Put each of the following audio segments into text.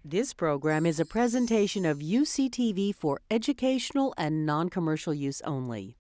This program is a presentation of UCTV for educational and non-commercial use only.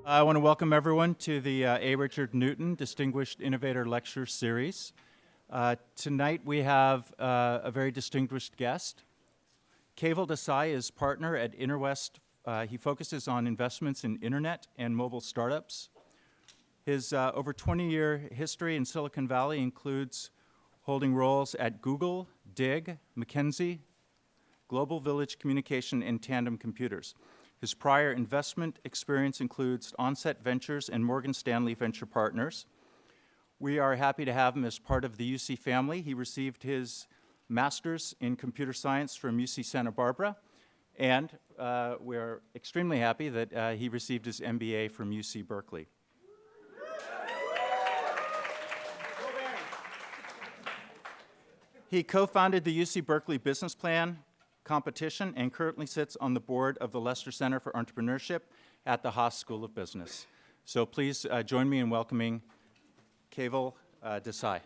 I want to welcome everyone to the A. Richard Newton Distinguished Innovator Lectures series. Tonight we have a very distinguished guest. Keval Desai is partner at InterWest. He focuses on investments in internet and mobile startups. His over 20-year history in Silicon Valley includes holding roles at Google, Digg, McKinsey, Global Village Communication, and Tandem Computers. His prior investment experience includes Onset Ventures and Morgan Stanley Venture Partners. We are happy to have him as part of the UC family. He received his master's in computer science from UC Santa Barbara, and we're extremely happy that he received his MBA from UC Berkeley. He co-founded the UC Berkeley Business Plan competition and currently sits on the board of the Lester Center for Entrepreneurship at the Haas School of Business. So please join me in welcoming Keval Desai.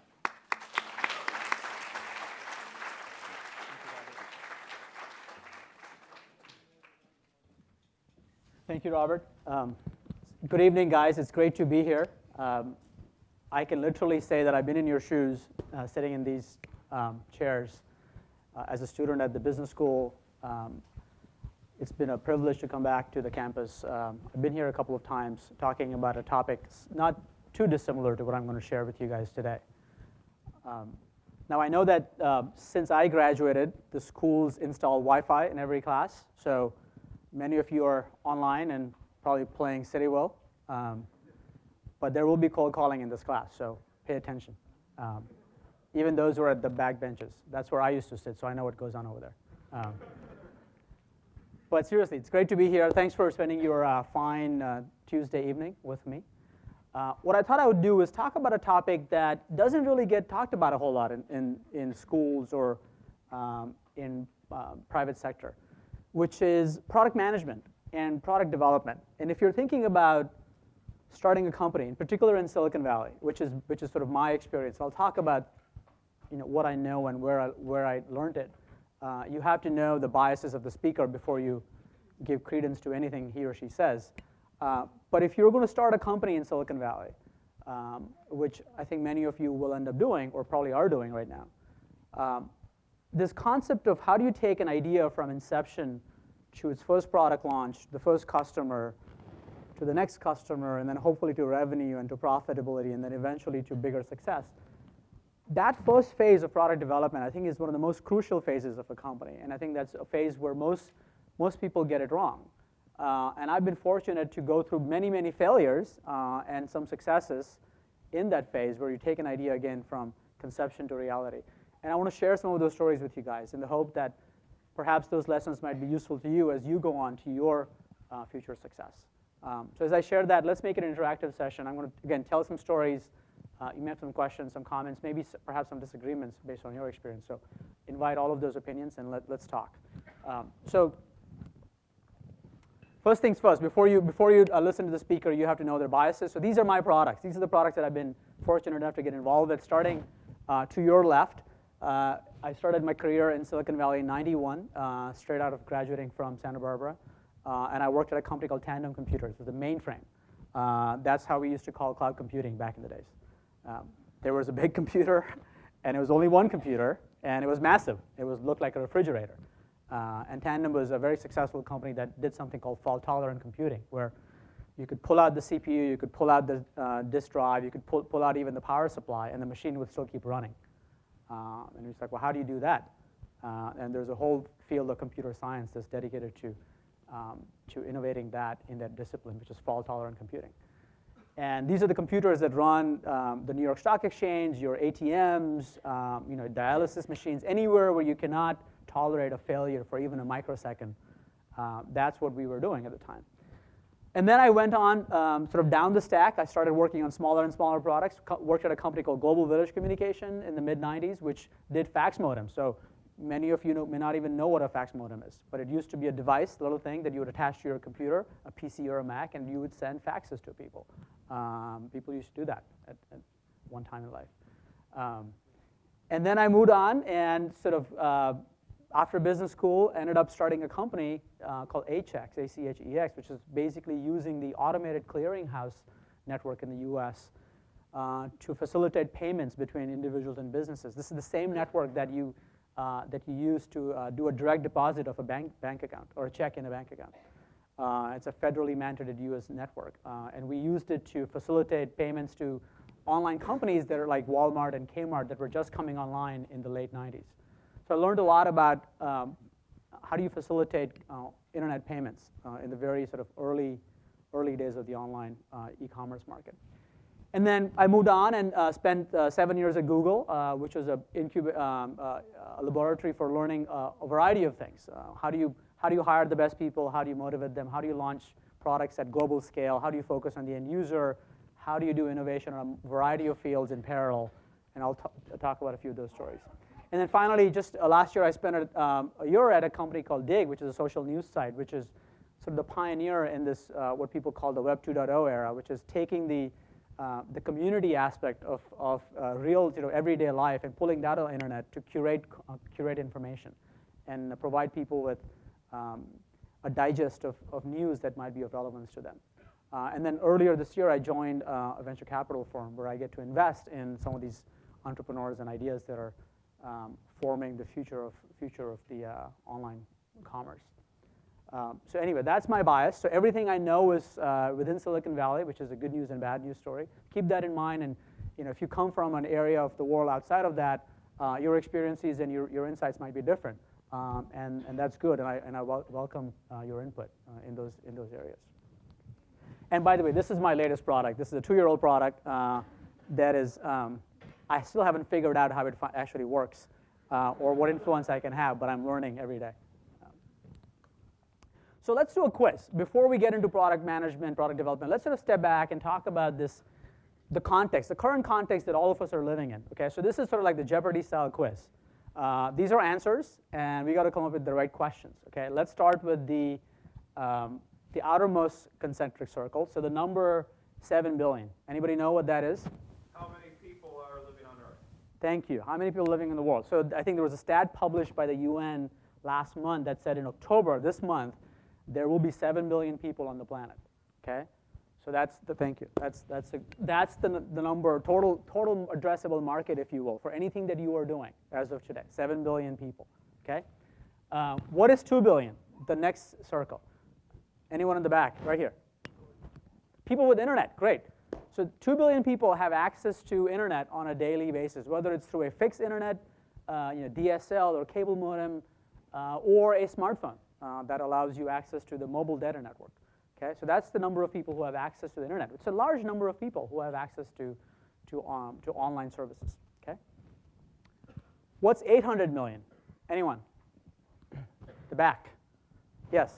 Thank you, Robert. Good evening, guys. It's great to be here. I can literally say that I've been in your shoes, sitting in these chairs. As a student at the business school, it's been a privilege to come back to the campus. I've been here a couple of times talking about a topic not too dissimilar to what I'm going to share with you guys today. Now, I know that since I graduated, the schools install Wi-Fi in every class, so many of you are online and probably playing Citywell, but there will be cold calling in this class, so pay attention. Even those who are at the back benches. That's where I used to sit, so I know what goes on over there. But seriously, it's great to be here. Thanks for spending your fine Tuesday evening with me. What I thought I would do is talk about a topic that doesn't really get talked about a whole lot in schools or in private sector, which is product management and product development. And if you're thinking about starting a company, in particular in Silicon Valley, which is sort of my experience, I'll talk about what I know and where I learned it. You have to know the biases of the speaker before you give credence to anything he or she says. But if you're going to start a company in Silicon Valley, which I think many of you will end up doing or probably are doing right now, this concept of how do you take an idea from inception to its first product launch, the first customer, to the next customer, and then hopefully to revenue and to profitability, and then eventually to bigger success. That first phase of product development, I think, is one of the most crucial phases of a company, and I think that's a phase where most people get it wrong. And I've been fortunate to go through many, many failures and some successes in that phase where you take an idea, again, from conception to reality. And I want to share some of those stories with you guys in the hope that perhaps those lessons might be useful to you as you go on to your future success. So as I share that, let's make it an interactive session. I'm going to, again, tell some stories. You may have some questions, some comments, maybe perhaps some disagreements based on your experience. So invite all of those opinions and let's talk. So first things first, before you listen to the speaker, you have to know their biases. So these are my products. These are the products that I've been fortunate enough to get involved with. Starting to your left, I started my career in Silicon Valley in '91, straight out of graduating from Santa Barbara. And I worked at a company called Tandem Computers with a mainframe. That's how we used to call cloud computing back in the days. There was a big computer, and it was only one computer, and it was massive. It looked like a refrigerator. And Tandem was a very successful company that did something called fault-tolerant computing, where you could pull out the CPU, you could pull out the disk drive, you could pull out even the power supply, and the machine would still keep running. And it's like, well, how do you do that? And there's a whole field of computer science that's dedicated to innovating that in that discipline, which is fault-tolerant computing. And these are the computers that run the New York Stock Exchange, your ATMs, dialysis machines, anywhere where you cannot tolerate a failure for even a microsecond. That's what we were doing at the time. And then I went on sort of down the stack. I started working on smaller and smaller products, worked at a company called Global Village Communication in the mid-90s, which did fax modems. So many of you may not even know what a fax modem is, but it used to be a device, a little thing that you would attach to your computer, a PC or a Mac, and you would send faxes to people. People used to do that at one time in life. And then I moved on and sort of, after business school, ended up starting a company called ACHEX, A-C-H-E-X, which is basically using the automated clearinghouse network in the US to facilitate payments between individuals and businesses. This is the same network that you use to do a direct deposit of a bank account or a check in a bank account. It's a federally mandated US network. And we used it to facilitate payments to online companies that are like Walmart and Kmart that were just coming online in the late 90s. So I learned a lot about how do you facilitate internet payments in the very sort of early days of the online e-commerce market. And then I moved on and spent 7 years at Google, which was a laboratory for learning a variety of things. How do you hire the best people? How do you motivate them? How do you launch products at global scale? How do you focus on the end user? How do you do innovation on a variety of fields in parallel? And I'll talk about a few of those stories. And then finally, just last year, I spent a year at a company called Digg, which is a social news site, which is sort of the pioneer in this, what people call the Web 2.0 era, which is taking the community aspect of real, everyday life and pulling that on the internet to curate information and provide people with a digest of news that might be of relevance to them. And then earlier this year, I joined a venture capital firm where I get to invest in some of these entrepreneurs and ideas that are forming the future of the online commerce. So anyway, that's my bias. So everything I know is within Silicon Valley, which is a good news and bad news story. Keep that in mind, and if you come from an area of the world outside of that, your experiences and your insights might be different, and that's good. And I welcome your input in those areas. And by the way, this is my latest product. This is a 2-year-old product that is. I still haven't figured out how it actually works or what influence I can have, but I'm learning every day. So let's do a quiz. Before we get into product management, product development, let's sort of step back and talk about the context, the current context that all of us are living in. Okay, so this is sort of like the Jeopardy-style quiz. These are answers, and we got to come up with the right questions. Okay, let's start with the outermost concentric circle. So the number 7 billion. Anybody know what that is? How many people are living on Earth? Thank you. How many people are living in the world? So I think there was a stat published by the UN last month that said in October, this month, there will be 7 billion people on the planet. Okay, so that's the thank you. That's the number total addressable market, if you will, for anything that you are doing as of today. 7 billion people. Okay, what is 2 billion? The next circle. Anyone in the back, right here? People with internet. Great. So 2 billion people have access to internet on a daily basis, whether it's through a fixed internet, DSL or cable modem, or a smartphone that allows you access to the mobile data network. Okay, so that's the number of people who have access to the internet. It's a large number of people who have access to online services. Okay, what's 800 million? Anyone? The back. Yes.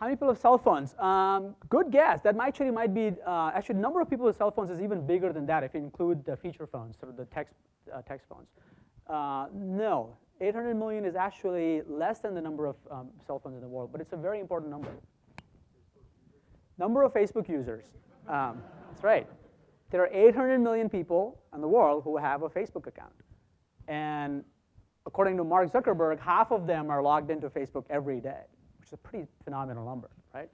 How many people have cell phones? Good guess. That actually might be, actually the number of people with cell phones is even bigger than that if you include the feature phones, sort of the text phones. No, 800 million is actually less than the number of cell phones in the world, but it's a very important number. Number of Facebook users. That's right. There are 800 million people in the world who have a Facebook account. And according to Mark Zuckerberg, half of them are logged into Facebook every day, which is a pretty phenomenal number, right?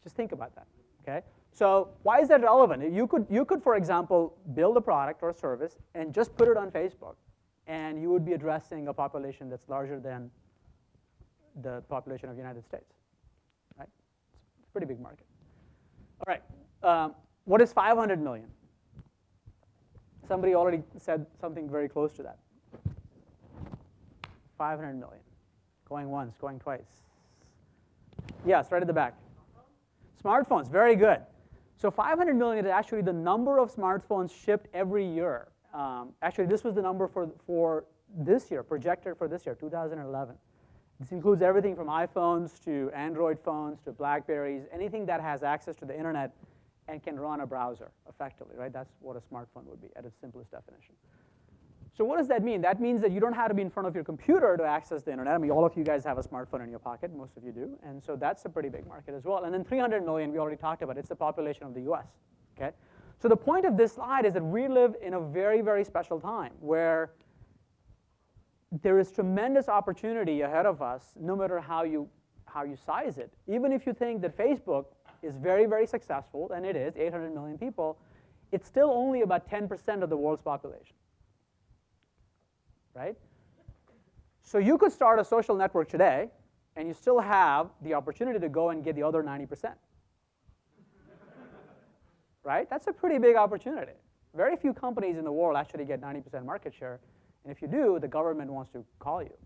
Just think about that, okay? So why is that relevant? You could, for example, build a product or a service and just put it on Facebook, and you would be addressing a population that's larger than the population of the United States, right? It's a pretty big market. All right, what is 500 million? Somebody already said something very close to that. 500 million. Going once, going twice. Yes, right at the back. Smartphones, very good. So 500 million is actually the number of smartphones shipped every year. Actually, this was the number for this year, projected for this year, 2011. This includes everything from iPhones to Android phones to BlackBerries, anything that has access to the internet and can run a browser effectively, right? That's what a smartphone would be at its simplest definition. So what does that mean? That means that you don't have to be in front of your computer to access the internet. I mean, all of you guys have a smartphone in your pocket, most of you do, and so that's a pretty big market as well. And then 300 million, we already talked about, it's the population of the US, okay? So the point of this slide is that we live in a very, very special time where there is tremendous opportunity ahead of us, no matter how you size it. Even if you think that Facebook is very, very successful, and it is, 800 million people, it's still only about 10% of the world's population. Right? So you could start a social network today, and you still have the opportunity to go and get the other 90%. Right? That's a pretty big opportunity. Very few companies in the world actually get 90% market share, and if you do, the government wants to call you.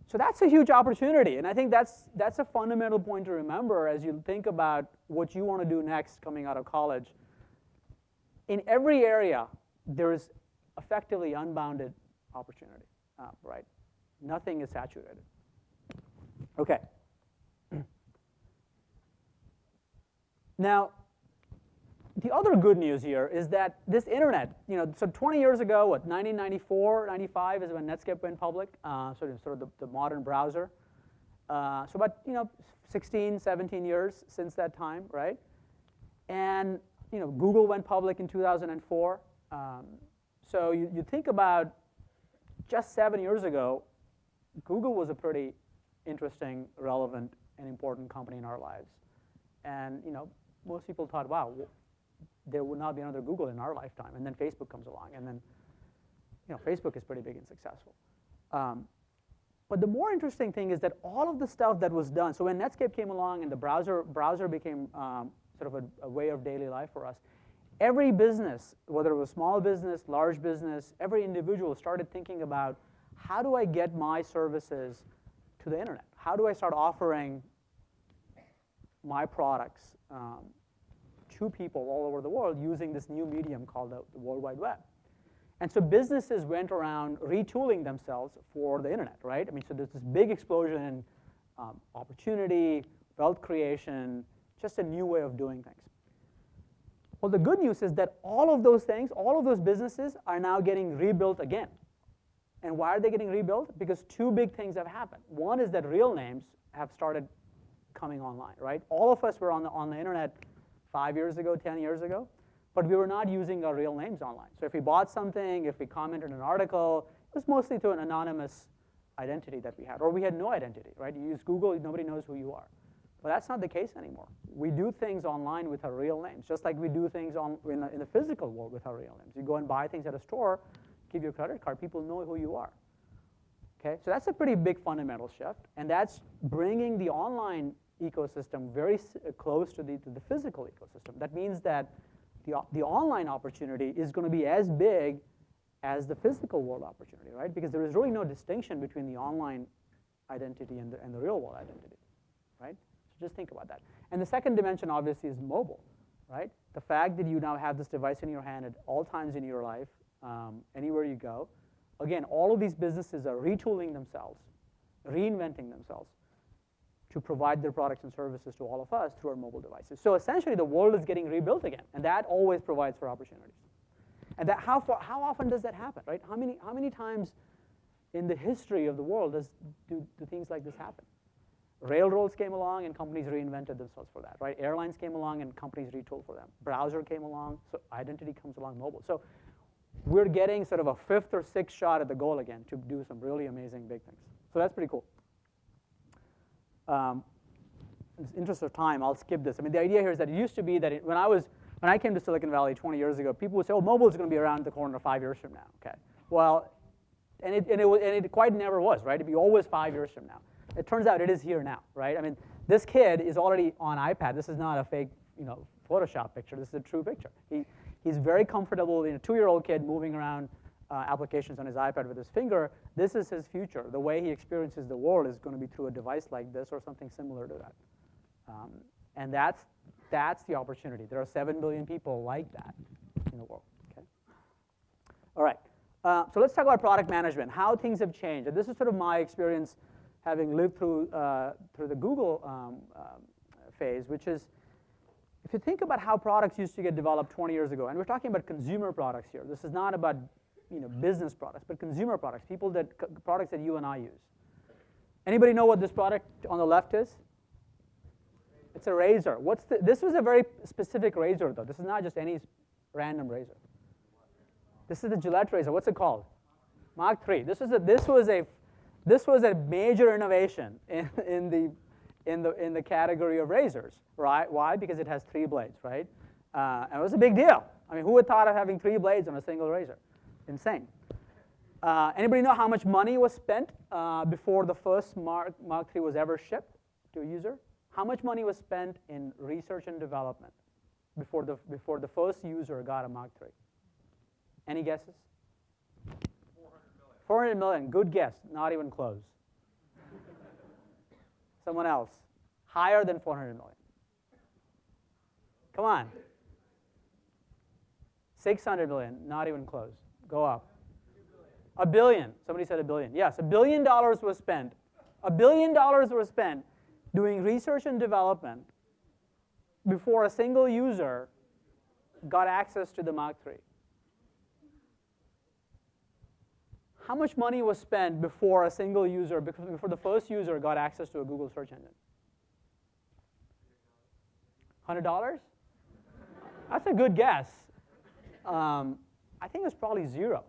So that's a huge opportunity, and I think that's a fundamental point to remember as you think about what you want to do next coming out of college. In every area, there is effectively unbounded opportunity, right? Nothing is saturated. Okay. Now, the other good news here is that this internet, so 20 years ago, 1994, 95 is when Netscape went public, sort of the modern browser. So about 16, 17 years since that time, right? And Google went public in 2004. So you think about just 7 years ago, Google was a pretty interesting, relevant, and important company in our lives. And most people thought, wow, there would not be another Google in our lifetime. And then Facebook comes along, and then Facebook is pretty big and successful. But the more interesting thing is that all of the stuff that was done, so when Netscape came along and the browser became sort of a way of daily life for us, every business, whether it was small business, large business, every individual started thinking about, how do I get my services to the internet? How do I start offering my products to people all over the world using this new medium called the World Wide Web? And so businesses went around retooling themselves for the internet, right? I mean, so there's this big explosion in opportunity, wealth creation, just a new way of doing things. Well, the good news is that all of those things, all of those businesses are now getting rebuilt again. And why are they getting rebuilt? Because two big things have happened. One is that real names have started coming online, right? All of us were on the internet 5 years ago, 10 years ago, but we were not using our real names online. So if we bought something, if we commented an article, it was mostly through an anonymous identity that we had, or we had no identity, right? You use Google, nobody knows who you are. But that's not the case anymore. We do things online with our real names, just like we do things in the physical world with our real names. You go and buy things at a store, give your credit card, people know who you are. Okay, so that's a pretty big fundamental shift, and that's bringing the online ecosystem very close to the physical ecosystem. That means that the online opportunity is going to be as big as the physical world opportunity, right? Because there is really no distinction between the online identity and the real world identity, right? So just think about that. And the second dimension, obviously, is mobile, right? The fact that you now have this device in your hand at all times in your life, anywhere you go. Again, all of these businesses are retooling themselves, reinventing themselves to provide their products and services to all of us through our mobile devices. So essentially, the world is getting rebuilt again, and that always provides for opportunities. And that how often does that happen, right? How many times in the history of the world do things like this happen? Railroads came along, and companies reinvented themselves for that, right? Airlines came along, and companies retooled for them. Browser came along, so identity comes along mobile. So we're getting sort of a fifth or sixth shot at the goal again to do some really amazing big things. So that's pretty cool. In the interest of time, I'll skip this. I mean, the idea here is that it used to be that when I came to Silicon Valley 20 years ago, people would say, "Oh, mobile is going to be around the corner 5 years from now." Okay. Well, and it quite never was, right? It'd be always 5 years from now. It turns out it is here now, right? I mean, this kid is already on iPad. This is not a fake, Photoshop picture. This is a true picture. He's very comfortable, a 2-year-old kid moving around applications on his iPad with his finger. This is his future. The way he experiences the world is going to be through a device like this or something similar to that. And that's the opportunity. There are 7 billion people like that in the world. Okay. All right. So let's talk about product management, how things have changed. And this is sort of my experience having lived through the Google phase, which is, if you think about how products used to get developed 20 years ago, and we're talking about consumer products here. This is not about business products, but consumer products, products that you and I use. Anybody know what this product on the left is? It's a razor. This was a very specific razor, though. This is not just any random razor. This is the Gillette razor. What's it called? Mach 3. This was a major innovation in the category of razors, right? Why? Because it has 3 blades, right? And it was a big deal. I mean, who would thought of having 3 blades on a single razor? Insane. Anybody know how much money was spent before the first Mach 3 was ever shipped to a user? How much money was spent in research and development before the first user got a Mach 3? Any guesses? 400 million. Good guess. Not even close. Someone else. Higher than 400 million. Come on. 600 million. Not even close. Go up. $1 billion. Somebody said $1 billion. Yes, $1 billion was spent. $1 billion was spent doing research and development before a single user got access to the Mach 3. How much money was spent before a single user, before the first user got access to a Google search engine? $100? That's a good guess. I think it's probably 0.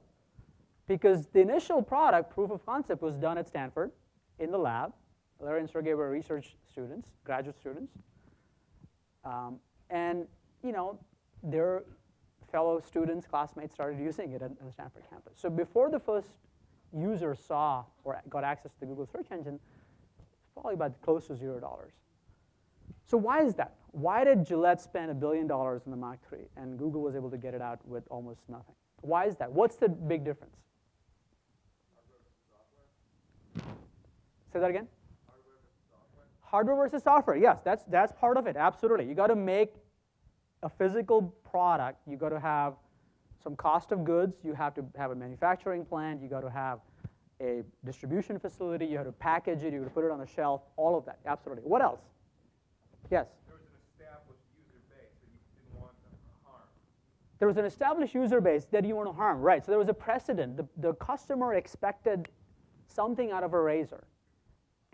Because the initial product, proof of concept, was done at Stanford in the lab. Larry and Sergey were research students, graduate students. And their fellow students, classmates started using it at the Stanford campus. So before the first user saw or got access to the Google search engine, it's probably about close to $0. So why is that? Why did Gillette spend $1 billion on the Mach 3 and Google was able to get it out with almost nothing? Why is that? What's the big difference? Say that again? Hardware versus software. Yes, that's part of it. Absolutely. You got to make a physical product. You got to have some cost of goods. You have to have a manufacturing plant. You got to have a distribution facility. You have to package it. You got to put it on a shelf. All of that. Absolutely. What else? Yes. There was an established user base that you didn't want them to harm. There was an established user base that you want to harm. Right. So there was a precedent. The customer expected something out of a razor.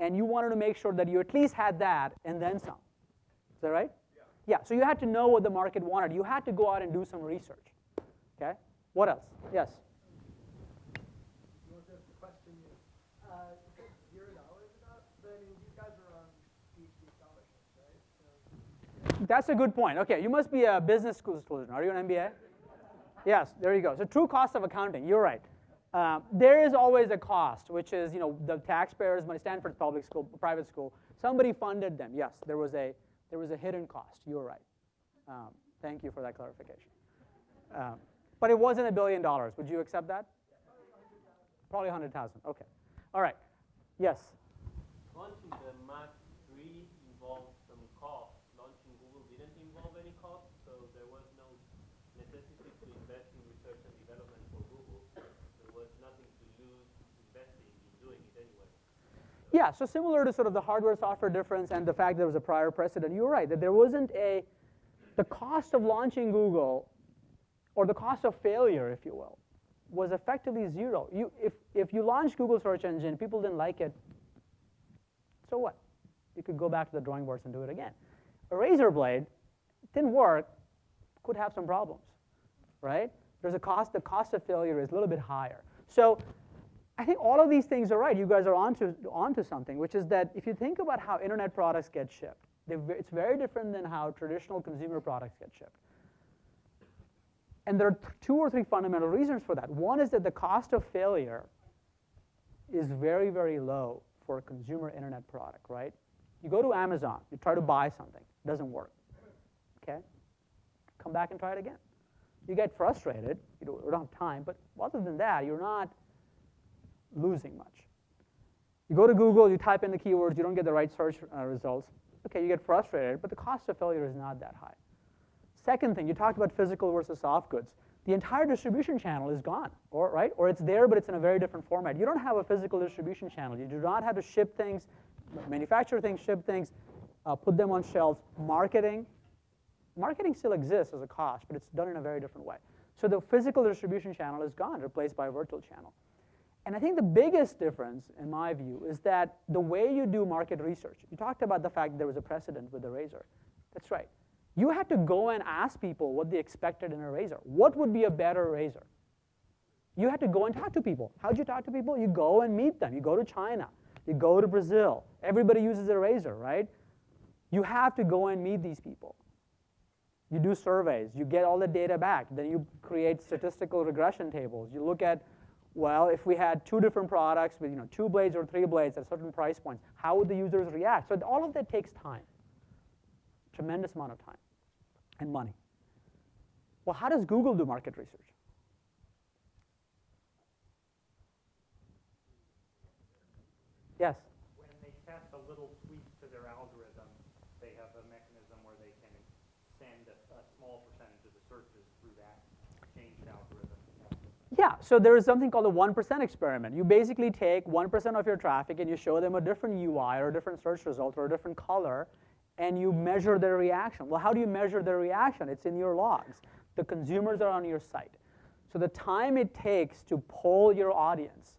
And you wanted to make sure that you at least had that and then some. Is that right? Yeah. So you had to know what the market wanted. You had to go out and do some research. Okay. What else? Yes. You want to ask the question? It says $0 about, but I mean, these guys are on PhD scholarships, right? So That's a good point. Okay, you must be a business school student. Are you an MBA? Yes. There you go. So true cost of accounting. You're right. There is always a cost, which is the taxpayers' money. Stanford's public school, private school. Somebody funded them. Yes, there was a hidden cost. You're right. Thank you for that clarification. But it wasn't $1 billion. Would you accept that? Probably 100,000. Okay. All right. Yes. Launching the Mach 3 involved some cost. Launching Google didn't involve any cost, so there was no necessity to invest in research and development for Google. There was nothing to lose investing in doing it anyway. Yeah, so similar to sort of the hardware-software difference and the fact there was a prior precedent, you're right, that there wasn't the cost of launching Google, or the cost of failure, if you will, was effectively 0. If you launched Google search engine, people didn't like it, so what? You could go back to the drawing boards and do it again. A razor blade didn't work, could have some problems, right? There's a cost. The cost of failure is a little bit higher. So I think all of these things are right. You guys are onto something, which is that if you think about how internet products get shipped, it's very different than how traditional consumer products get shipped. And there are 2 or 3 fundamental reasons for that. One is that the cost of failure is very, very low for a consumer internet product, right? You go to Amazon, you try to buy something, it doesn't work, okay? Come back and try it again. You get frustrated, you don't have time, but other than that, you're not losing much. You go to Google, you type in the keywords, you don't get the right search results. okay, you get frustrated, but the cost of failure is not that high. Second thing, you talked about physical versus soft goods. The entire distribution channel is gone, right? Or it's there, but it's in a very different format. You don't have a physical distribution channel. You do not have to ship things, manufacture things, ship things, put them on shelves. Marketing still exists as a cost, but it's done in a very different way. So the physical distribution channel is gone, replaced by a virtual channel. And I think the biggest difference, in my view, is that the way you do market research, you talked about the fact that there was a precedent with the razor. That's right. You had to go and ask people what they expected in a razor. What would be a better razor? You had to go and talk to people. How'd you talk to people? You go and meet them. You go to China. You go to Brazil. Everybody uses a razor, right? You have to go and meet these people. You do surveys. You get all the data back. Then you create statistical regression tables. You look at, well, if we had two different products with 2 blades or 3 blades at certain price points, how would the users react? So all of that takes time, tremendous amount of time and money. Well, how does Google do market research? Yes? When they test a little tweak to their algorithm, they have a mechanism where they can send a small percentage of the searches through that changed algorithm. Yeah, so there is something called a 1% experiment. You basically take 1% of your traffic and you show them a different UI or a different search result or a different color, and you measure their reaction. Well, how do you measure their reaction? It's in your logs. The consumers are on your site. So the time it takes to poll your audience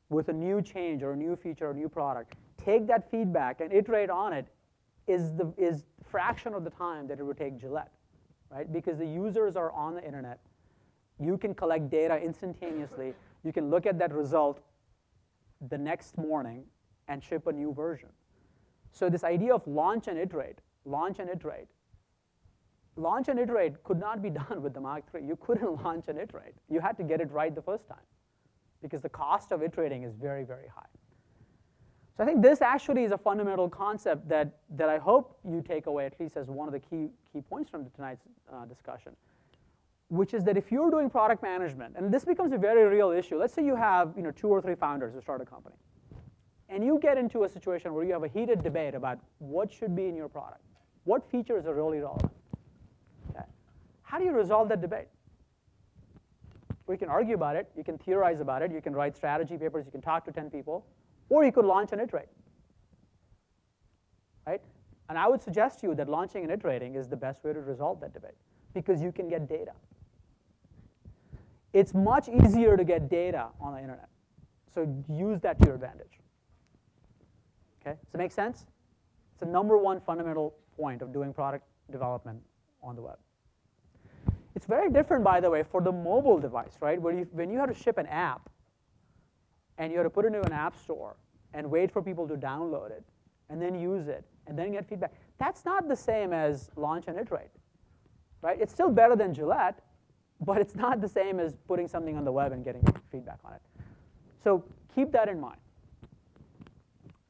with a new change or a new feature or a new product, take that feedback and iterate on it is fraction of the time that it would take Gillette, right? Because the users are on the internet. You can collect data instantaneously. You can look at that result the next morning and ship a new version. So this idea of launch and iterate could not be done with the Mark III. You couldn't launch and iterate. You had to get it right the first time because the cost of iterating is very, very high. So I think this actually is a fundamental concept that I hope you take away at least as one of the key points from tonight's discussion, which is that if you're doing product management, and this becomes a very real issue. Let's say you have 2 or 3 founders who start a company, and you get into a situation where you have a heated debate about what should be in your product. What features are really relevant? Okay. How do you resolve that debate? We can argue about it. You can theorize about it. You can write strategy papers. You can talk to 10 people. Or you could launch and iterate. Right? And I would suggest to you that launching and iterating is the best way to resolve that debate because you can get data. It's much easier to get data on the internet. So use that to your advantage. Okay? Does it make sense? It's the number one fundamental point of doing product development on the web. It's very different, by the way, for the mobile device, right? When you have to ship an app, and you have to put it into an app store and wait for people to download it, and then use it, and then get feedback. That's not the same as launch and iterate, right? It's still better than Gillette, but it's not the same as putting something on the web and getting feedback on it. So keep that in mind.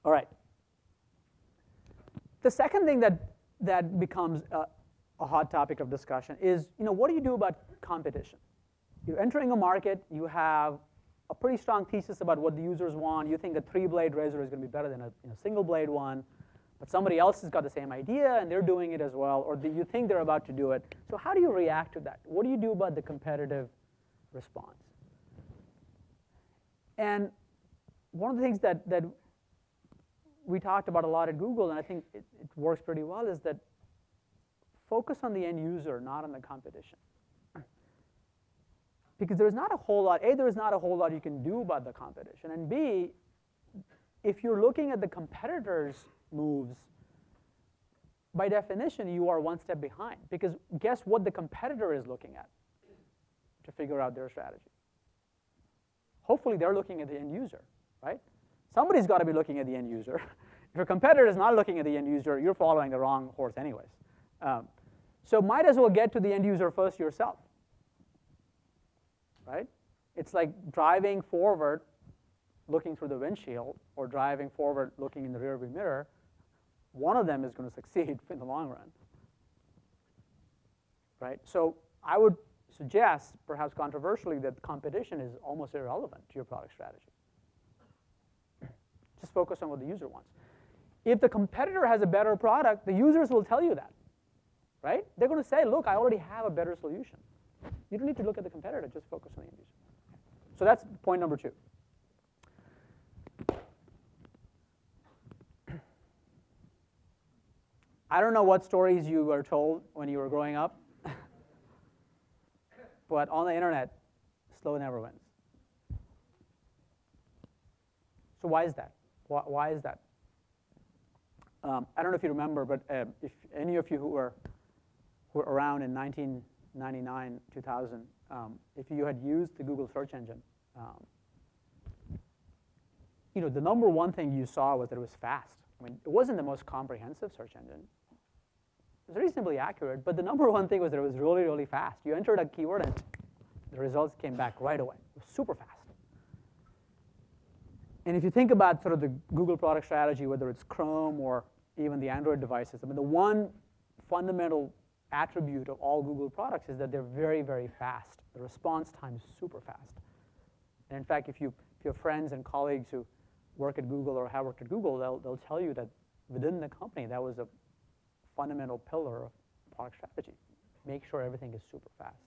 All right. The second thing that becomes a hot topic of discussion is, what do you do about competition? You're entering a market. You have a pretty strong thesis about what the users want. You think a 3-blade razor is going to be better than a single-blade one, but somebody else has got the same idea and they're doing it as well, or you think they're about to do it. So how do you react to that? What do you do about the competitive response? And one of the things that we talked about a lot at Google, and I think it works pretty well, is that focus on the end user, not on the competition. Because there's not a whole lot, A, there's not a whole lot you can do about the competition, and B, if you're looking at the competitors' moves, by definition, you are one step behind. Because guess what the competitor is looking at to figure out their strategy? Hopefully, they're looking at the end user, right? Somebody's got to be looking at the end user. If your competitor is not looking at the end user, you're following the wrong horse anyways. So might as well get to the end user first yourself. Right? It's like driving forward, looking through the windshield, or driving forward, looking in the rearview mirror. One of them is going to succeed in the long run. Right? So I would suggest, perhaps controversially, that competition is almost irrelevant to your product strategy. Just focus on what the user wants. If the competitor has a better product, the users will tell you that, right? They're going to say, look, I already have a better solution. You don't need to look at the competitor, just focus on the end user. So that's point number 2. I don't know what stories you were told when you were growing up, but on the internet, slow never wins. So why is that? Why is that? I don't know if you remember, but if any of you who were around in 1999, 2000, if you had used the Google search engine, the number one thing you saw was that it was fast. I mean, it wasn't the most comprehensive search engine. It was reasonably accurate, but the number one thing was that it was really, really fast. You entered a keyword and the results came back right away. It was super fast. And if you think about sort of the Google product strategy, whether it's Chrome or even the Android devices, I mean, the one fundamental attribute of all Google products is that they're very, very fast. The response time is super fast. And in fact, if you have friends and colleagues who work at Google or have worked at Google, they'll tell you that within the company, that was a fundamental pillar of product strategy. Make sure everything is super fast.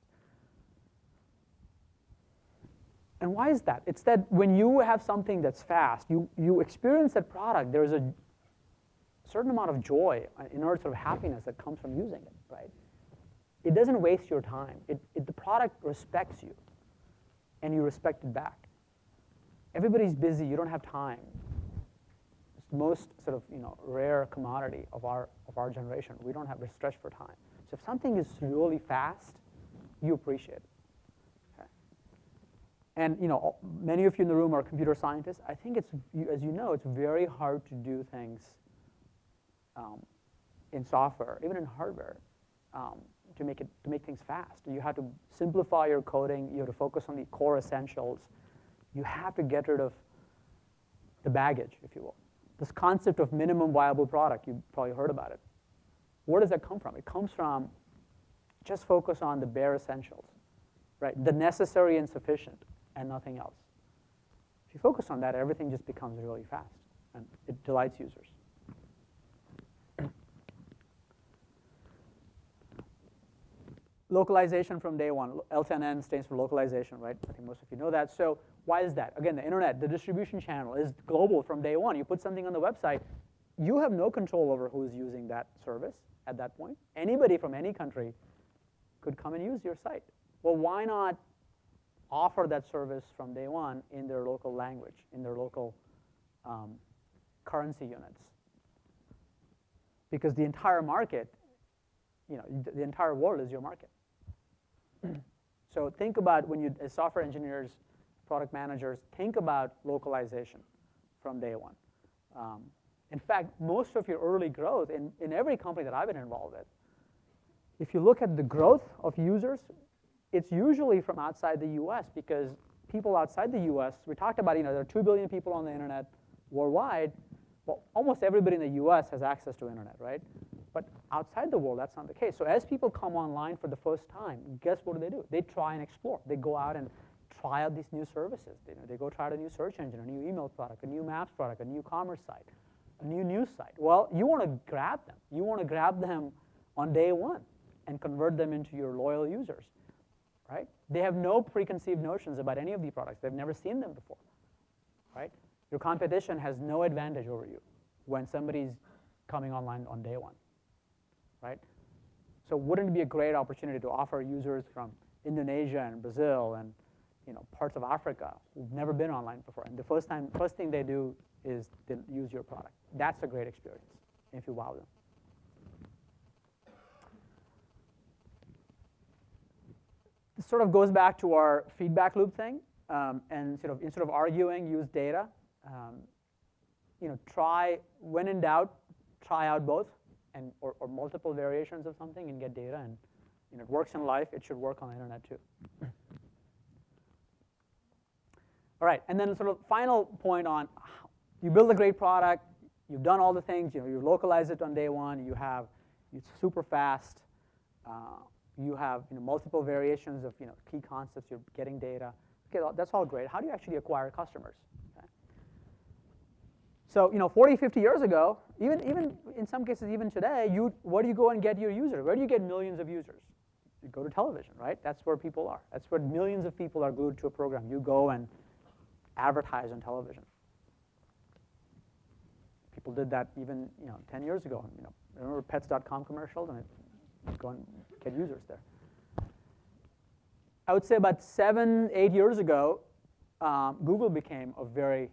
And why is that? It's that when you have something that's fast, you experience that product, there's a certain amount of joy, inner sort of happiness that comes from using it, right? It doesn't waste your time. The product respects you, and you respect it back. Everybody's busy. You don't have time. It's the most sort of rare commodity of our generation. We're stretched for time. So if something is really fast, you appreciate it. Okay? And many of you in the room are computer scientists. I think it's, as you know, it's very hard to do things in software, even in hardware, to make things fast. You have to simplify your coding. You have to focus on the core essentials. You have to get rid of the baggage, if you will. This concept of minimum viable product, you've probably heard about it. Where does that come from? It comes from just focus on the bare essentials, right? The necessary and sufficient, and nothing else. If you focus on that, everything just becomes really fast, and it delights users. Localization from day one. L10N stands for localization, right? I think most of you know that. So why is that? Again, the internet, the distribution channel is global from day one. You put something on the website, you have no control over who's using that service at that point. Anybody from any country could come and use your site. Well, why not offer that service from day one in their local language, in their local currency units? Because the entire market, the entire world is your market. So think about when you, as software engineers, product managers, think about localization from day one. In fact, most of your early growth in every company that I've been involved with, if you look at the growth of users, it's usually from outside the US, because people outside the US, we talked about, there are 2 billion people on the internet worldwide. Well, almost everybody in the US has access to internet, right? But outside the world, that's not the case. So as people come online for the first time, guess what do? They try and explore. They go out and try out these new services. They go try out a new search engine, a new email product, a new maps product, a new commerce site, a new news site. Well, you want to grab them. You want to grab them on day one and convert them into your loyal users, right? They have no preconceived notions about any of these products. They've never seen them before, right? Your competition has no advantage over you when somebody's coming online on day one, right? So wouldn't it be a great opportunity to offer users from Indonesia and Brazil and parts of Africa who've never been online before, and the first thing they do is they use your product. That's a great experience if you wow them. This sort of goes back to our feedback loop thing, and sort of instead of arguing, use data. Try, when in doubt, try out both or multiple variations of something and get data. And it works in life. It should work on the internet too. All right, and then sort of final point on you build a great product. You've done all the things. You localize it on day one. It's super fast. You have multiple variations of key concepts. You're getting data. Okay, that's all great. How do you actually acquire customers? Okay. So 40, 50 years ago, even in some cases, even today, where do you go and get your users? Where do you get millions of users? You go to television, right? That's where people are. That's where millions of people are glued to a program. You go and advertise on television. People did that even 10 years ago. Remember pets.com commercials? And go and get users there. I would say about 7, 8 years ago, Google became a very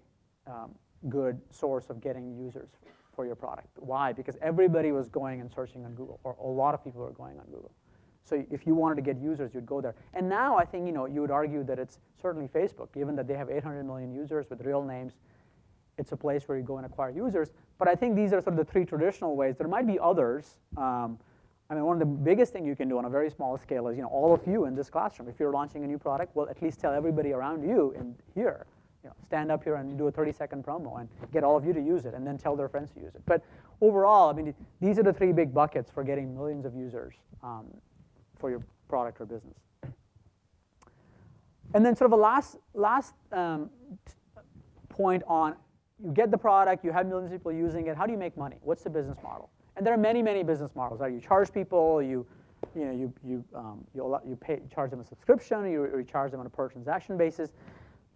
good source of getting users for your product. Why? Because everybody was going and searching on Google, or a lot of people were going on Google. So if you wanted to get users, you'd go there. And now I think you would argue that it's certainly Facebook, given that they have 800 million users with real names. It's a place where you go and acquire users. But I think these are sort of the 3 traditional ways. There might be others. I mean, one of the biggest things you can do on a very small scale is, all of you in this classroom, if you're launching a new product, well, at least tell everybody around you in here, stand up here and do a 30-second promo and get all of you to use it, and then tell their friends to use it. But overall, I mean, these are the 3 big buckets for getting millions of users for your product or business. And then sort of a last point on, you get the product, you have millions of people using it. How do you make money? What's the business model? And there are many, many business models. Right? You charge people, you charge them a subscription, you charge them on a per transaction basis.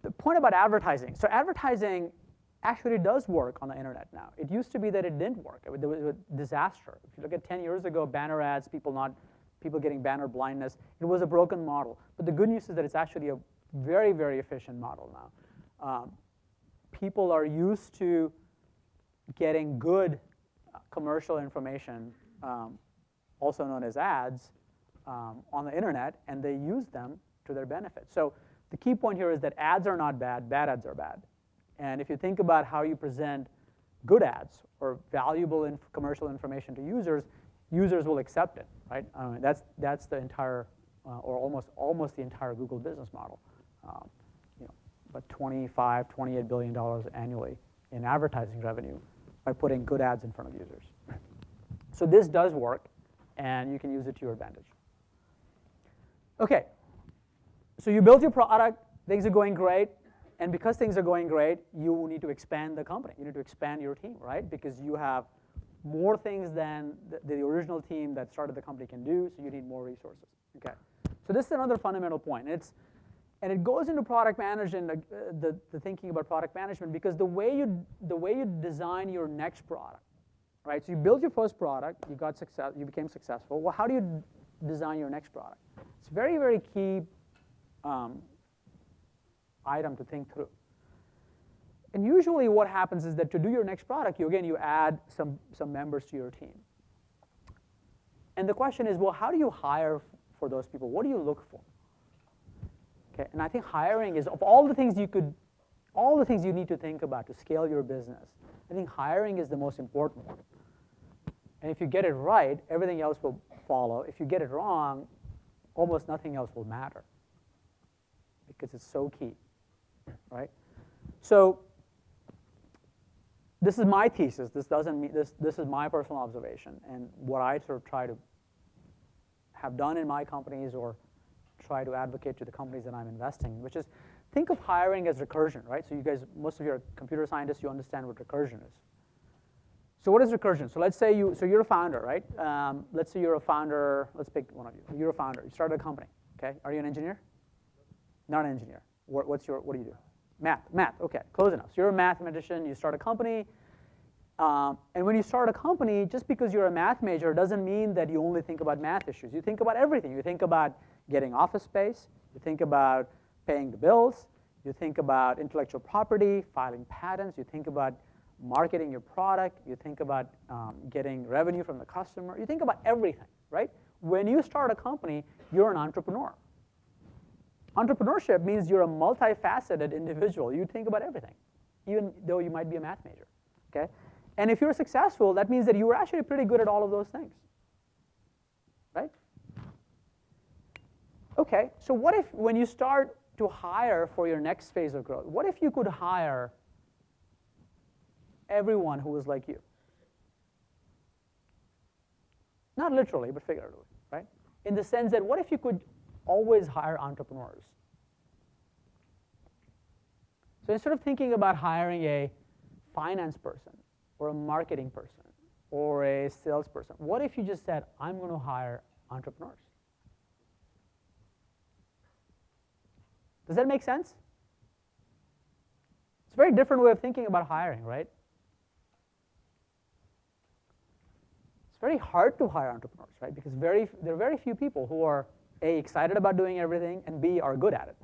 The point about advertising. So advertising actually does work on the internet now. It used to be that it didn't work. It was a disaster. If you look at 10 years ago, banner ads, people getting banner blindness, it was a broken model. But the good news is that it's actually a very, very efficient model now. People are used to getting good commercial information, also known as ads, on the internet, and they use them to their benefit. So the key point here is that ads are not bad, bad ads are bad. And if you think about how you present good ads or valuable commercial information to users, users will accept it, right? That's the entire, or almost the entire Google business model. About $28 billion annually in advertising revenue by putting good ads in front of users. So this does work, and you can use it to your advantage. Okay, so you built your product, things are going great, and because things are going great, you need to expand the company. You need to expand your team, right? Because you have more things than the original team that started the company can do, so you need more resources. Okay, so this is another fundamental point. And it goes into product management, the thinking about product management, because the way you design your next product, right? So you built your first product, you became successful. Well, how do you design your next product? It's a very, very key item to think through. And usually what happens is that to do your next product, you add some members to your team. And the question is, well, how do you hire for those people? What do you look for? Okay, and I think hiring is, of all the things you need to think about to scale your business, I think hiring is the most important one. And if you get it right, everything else will follow. If you get it wrong, almost nothing else will matter because it's so key, right? So this is my thesis. This doesn't mean this is my personal observation and what I sort of try to have done in my companies or try to advocate to the companies that I'm investing in, which is think of hiring as recursion, right? So you guys, most of you are computer scientists, you understand what recursion is. So what is recursion? So let's say you're a founder, right? Let's say you're a founder, let's pick one of you. You're a founder, you started a company, okay? Are you an engineer? Not an engineer. What do you do? Math, okay, close enough. So you're a mathematician, you start a company, and when you start a company, just because you're a math major doesn't mean that you only think about math issues. You think about everything. You think about getting office space, you think about paying the bills, you think about intellectual property, filing patents, you think about marketing your product, you think about getting revenue from the customer, you think about everything, right? When you start a company, you're an entrepreneur. Entrepreneurship means you're a multifaceted individual. You think about everything, even though you might be a math major, okay? And if you're successful, that means that you were actually pretty good at all of those things, right? Okay, so what if when you start to hire for your next phase of growth, what if you could hire everyone who was like you? Not literally, but figuratively, right? In the sense that what if you could always hire entrepreneurs? So instead of thinking about hiring a finance person or a marketing person or a salesperson? What if you just said, I'm going to hire entrepreneurs? Does that make sense? It's a very different way of thinking about hiring, right? It's very hard to hire entrepreneurs, right? Because there are very few people who are A, excited about doing everything, and B, are good at it.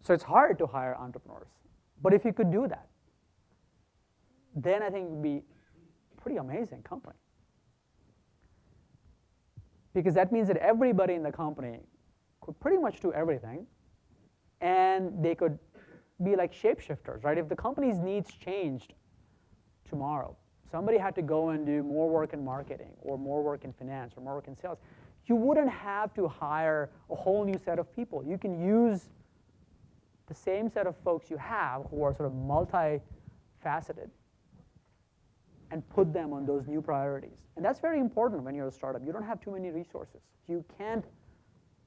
So it's hard to hire entrepreneurs. But if you could do that, then I think it would be a pretty amazing company. Because that means that everybody in the company could pretty much do everything, and they could be like shapeshifters, right? If the company's needs changed tomorrow, somebody had to go and do more work in marketing or more work in finance or more work in sales, you wouldn't have to hire a whole new set of people. You can use the same set of folks you have who are sort of multifaceted and put them on those new priorities. And that's very important when you're a startup. You don't have too many resources. You can't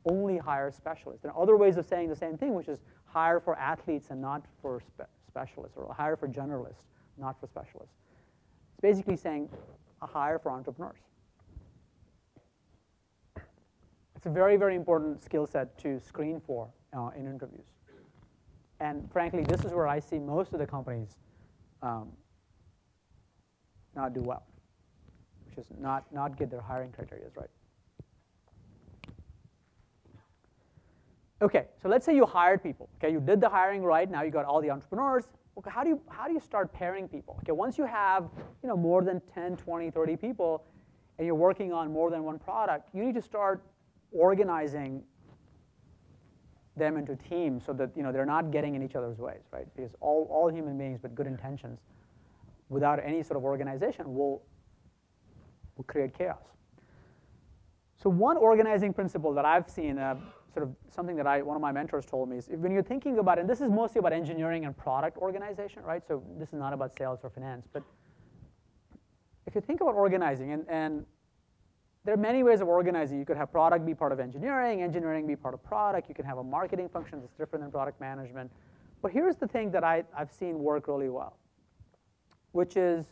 only hire specialists. There are other ways of saying the same thing, which is hire for athletes and not for specialists, or hire for generalists, not for specialists. It's basically saying a hire for entrepreneurs. It's a very, very important skill set to screen for in interviews. And frankly, this is where I see most of the companies not do well, which is not get their hiring criteria right. Okay, so let's say you hired people. Okay, you did the hiring right. Now you got all the entrepreneurs. Okay, how do you start pairing people? Okay, once you have more than 10, 20, 30 people, and you're working on more than one product, you need to start organizing them into teams so that they're not getting in each other's ways, right? Because all human beings with good intentions, without any sort of organization, will create chaos. So one organizing principle that I've seen, sort of something that one of my mentors told me, is when you're thinking about, and this is mostly about engineering and product organization, right? So this is not about sales or finance, but if you think about organizing, and there are many ways of organizing. You could have product be part of engineering, engineering be part of product. You can have a marketing function that's different than product management. But here's the thing that I've seen work really well, which is,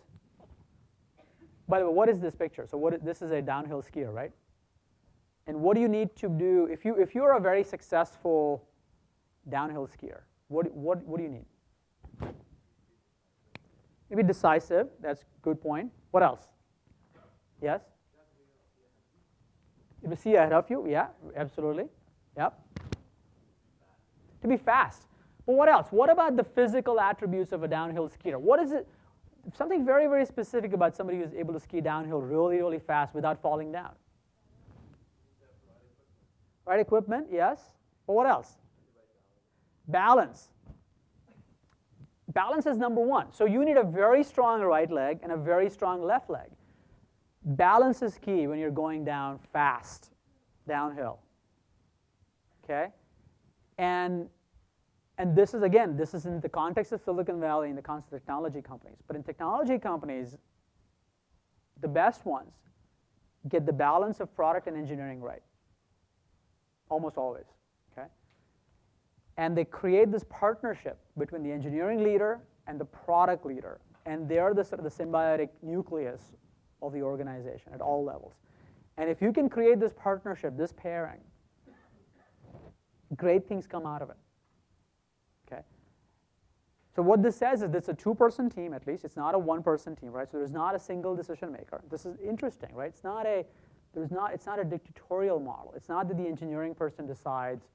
by the way, what is this picture? So this is a downhill skier, right? And what do you need to do if you're a very successful downhill skier? What do you need? Maybe decisive. That's a good point. What else? Yes? To see ahead of you, yeah, absolutely. Yep. To be fast. But what else? What about the physical attributes of a downhill skier? What is it? Something very, very specific about somebody who's able to ski downhill really, really fast without falling down. Right equipment, yes. But what else? Balance. Balance is number one. So you need a very strong right leg and a very strong left leg. Balance is key when you're going down fast, downhill. Okay? And this is, again, this is in the context of Silicon Valley, in the context of technology companies. But in technology companies, the best ones get the balance of product and engineering right. Almost always. Okay? And they create this partnership between the engineering leader and the product leader. And they're the sort of the symbiotic nucleus of the organization at all levels. And if you can create this partnership, this pairing, great things come out of it. Okay? So what this says is it's a two-person team at least. It's not a one-person team, right? So there's not a single decision maker. This is interesting, right? It's not a dictatorial model. It's not that the engineering person decides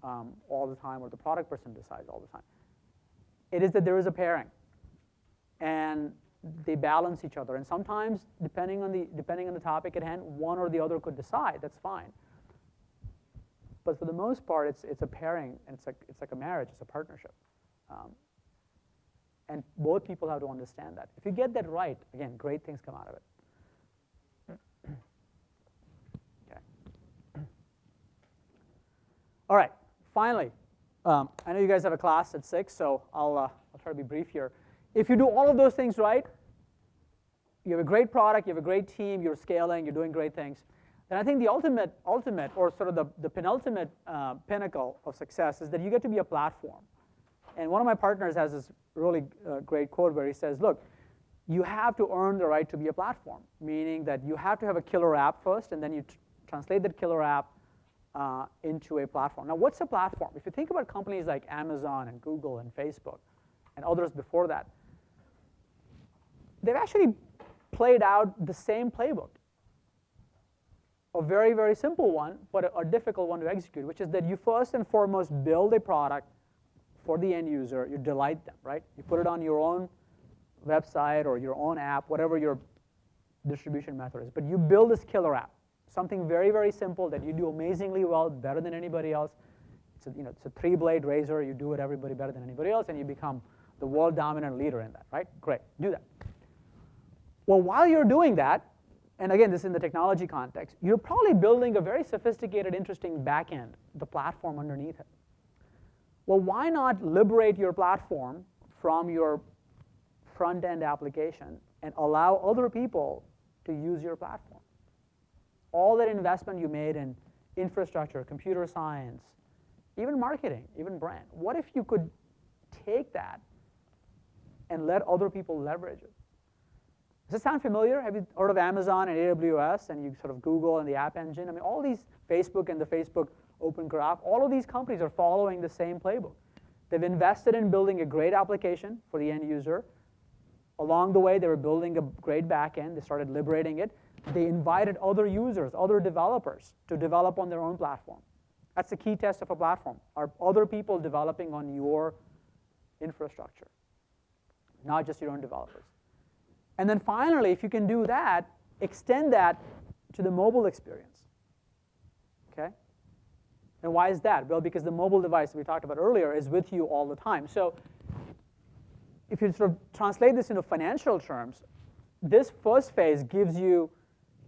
all the time or the product person decides all the time. It is that there is a pairing, and they balance each other. And sometimes, depending on the topic at hand, one or the other could decide. That's fine. But for the most part, it's a pairing, and it's like a marriage. It's a partnership. And both people have to understand that. If you get that right, again, great things come out of it. Okay. All right. Finally, I know you guys have a class at 6, so I'll try to be brief here. If you do all of those things right, you have a great product, you have a great team, you're scaling, you're doing great things, then I think the ultimate, or sort of the penultimate pinnacle of success is that you get to be a platform And one of my partners has this really great quote where he says, look, you have to earn the right to be a platform, meaning that you have to have a killer app first, and then you translate that killer app into a platform. Now, what's a platform? If you think about companies like Amazon and Google and Facebook and others before that, they've actually played out the same playbook. A very, very simple one, but a difficult one to execute, which is that you first and foremost build a product for the end user. You delight them, right? You put it on your own website or your own app, whatever your distribution method is. But you build this killer app, something very, very simple that you do amazingly well, better than anybody else. It's a three-blade razor. You do it everybody better than anybody else, and you become the world dominant leader in that, right? Great, do that. Well, while you're doing that, and again, this is in the technology context, you're probably building a very sophisticated, interesting backend, the platform underneath it. Well, why not liberate your platform from your front-end application and allow other people to use your platform? All that investment you made in infrastructure, computer science, even marketing, even brand, what if you could take that and let other people leverage it? Does this sound familiar? Have you heard of Amazon and AWS and you sort of Google and the App Engine? I mean, all these, Facebook and the Facebook Open Graph, all of these companies are following the same playbook. They've invested in building a great application for the end user. Along the way, they were building a great backend. They started liberating it. They invited other users, other developers, to develop on their own platform. That's the key test of a platform. Are other people developing on your infrastructure, not just your own developers? And then finally, if you can do that, extend that to the mobile experience. Okay? And why is that? Well, because the mobile device we talked about earlier is with you all the time. So if you sort of translate this into financial terms, this first phase gives you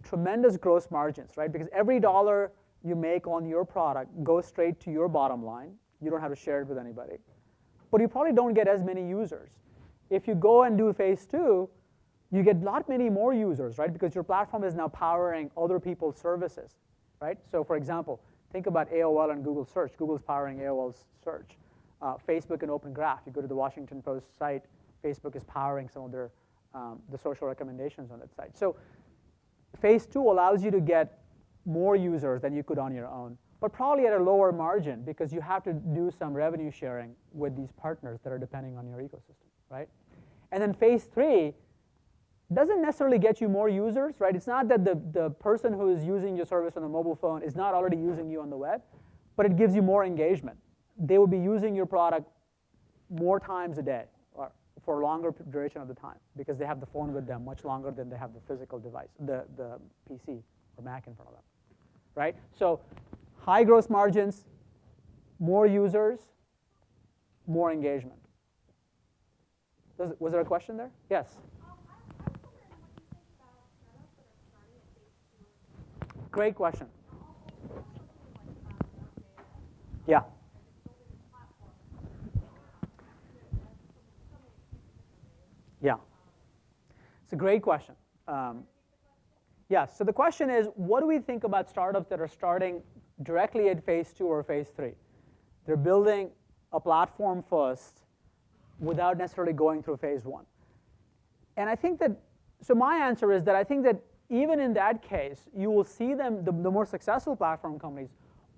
tremendous gross margins, right? Because every dollar you make on your product goes straight to your bottom line. You don't have to share it with anybody. But you probably don't get as many users. If you go and do phase 2, you get a lot many more users, right? Because your platform is now powering other people's services, right? So for example, think about AOL and Google Search. Google's powering AOL's search. Facebook and Open Graph. You go to the Washington Post site, Facebook is powering some of their the social recommendations on that site. So phase 2 allows you to get more users than you could on your own, but probably at a lower margin because you have to do some revenue sharing with these partners that are depending on your ecosystem, right? And then phase 3 doesn't necessarily get you more users, right? It's not that the person who is using your service on the mobile phone is not already using you on the web, but it gives you more engagement. They will be using your product more times a day or for a longer duration of the time because they have the phone with them much longer than they have the physical device, the PC or Mac in front of them, right? So high gross margins, more users, more engagement. Was there a question there? Yes. Great question. Yeah. Yeah. It's a great question. Yeah, so the question is, what do we think about startups that are starting directly at phase 2 or phase 3? They're building a platform first without necessarily going through phase 1. And I think that, so my answer is that I think that even in that case, you will see them, the more successful platform companies,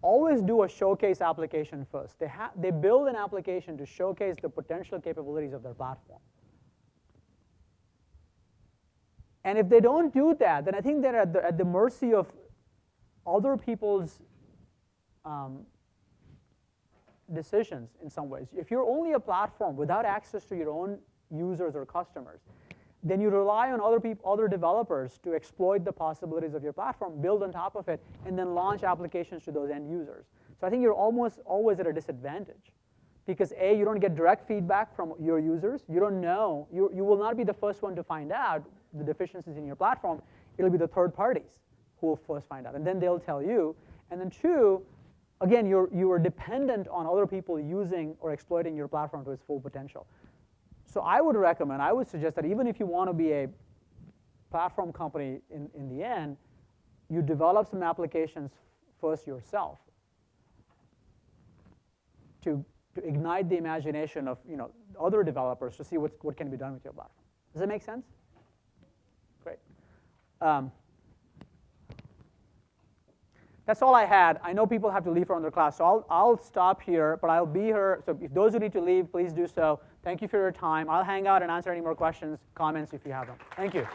always do a showcase application first. They build an application to showcase the potential capabilities of their platform. And if they don't do that, then I think they're at the mercy of other people's decisions in some ways. If you're only a platform without access to your own users or customers, then you rely on other developers to exploit the possibilities of your platform, build on top of it, and then launch applications to those end users. So I think you're almost always at a disadvantage because A, you don't get direct feedback from your users. You don't know, you will not be the first one to find out the deficiencies in your platform. It'll be the third parties who will first find out, and then they'll tell you. And then 2, again, you are dependent on other people using or exploiting your platform to its full potential. So I would suggest that even if you want to be a platform company in the end, you develop some applications first yourself to to ignite the imagination of other developers to see what can be done with your platform. Does that make sense? Great. That's all I had. I know people have to leave for another class, so I'll stop here, but I'll be here. So if those who need to leave, please do so. Thank you for your time. I'll hang out and answer any more questions, comments if you have them. Thank you.